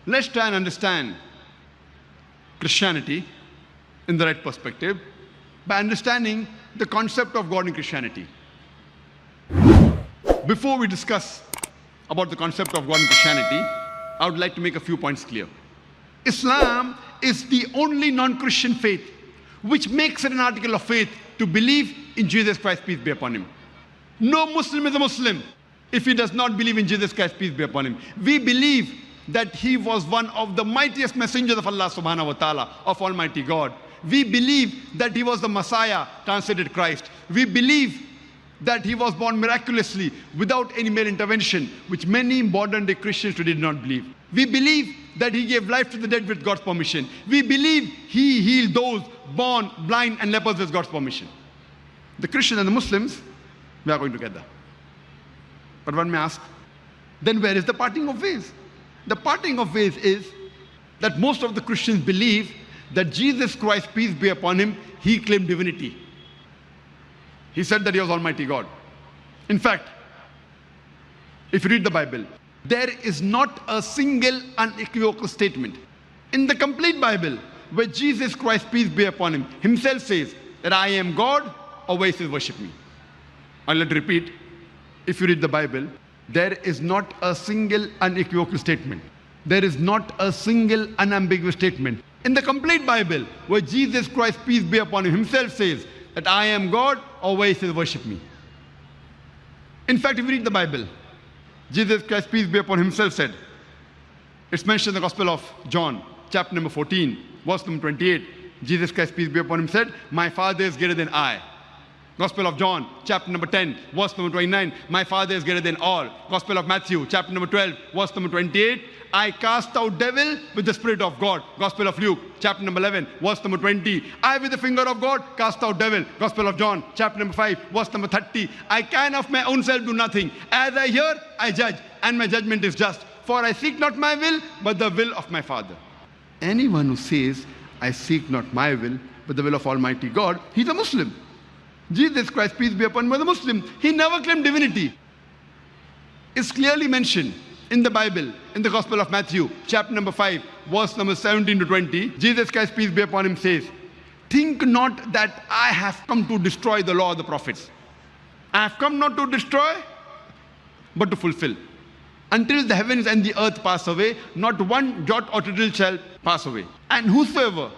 Let's try and understand Christianity in the right perspective by understanding the concept of God in Christianity. Before we discuss about the concept of God in Christianity, I would like to make a few points clear. Islam is the only non-Christian faith which makes it an article of faith to believe in Jesus Christ, peace be upon him. No Muslim is a Muslim if he does not believe in Jesus Christ, peace be upon him. We believe that he was one of the mightiest messengers of Allah subhanahu wa ta'ala, of Almighty God. We believe that he was the Messiah, translated Christ. We believe that he was born miraculously without any male intervention, which many modern day Christians today do not believe. We believe that he gave life to the dead with God's permission. We believe he healed those born blind and lepers with God's permission. The Christians and the Muslims, we are going together. But one may ask, then where is the parting of ways? The parting of ways is that most of the Christians believe that Jesus Christ, peace be upon him, he claimed divinity. He said that he was Almighty God. In fact, if you read the Bible, there is not a single unequivocal statement in the complete Bible where Jesus Christ, peace be upon him, himself says that I am God, or where he says worship me. I'll let repeat. If you read the Bible, there is not a single unequivocal statement. There is not a single unambiguous statement in the complete Bible where Jesus Christ, peace be upon him, himself says that I am God, or where he says worship me. In fact, if you read the Bible, Jesus Christ, peace be upon him, himself said, it's mentioned in the Gospel of John, chapter number 14, verse number 28. Jesus Christ, peace be upon him, said, my Father is greater than I. Gospel of John, chapter number 10, verse number 29, my Father is greater than all. Gospel of Matthew, chapter number 12, verse number 28, I cast out devil with the Spirit of God. Gospel of Luke, chapter number 11, verse number 20, I with the finger of God cast out devil. Gospel of John, chapter number 5, verse number 30, I can of my own self do nothing. As I hear, I judge, and my judgment is just. For I seek not my will, but the will of my Father. Anyone who says, I seek not my will, but the will of Almighty God, he's a Muslim. Jesus Christ, peace be upon him, was a Muslim. He never claimed divinity. It's clearly mentioned in the Bible, in the Gospel of Matthew, chapter number 5, verse number 17 to 20. Jesus Christ, peace be upon him, says, think not that I have come to destroy the law of the prophets. I have come not to destroy, but to fulfill. Until the heavens and the earth pass away, not one jot or tittle shall pass away. And whosoever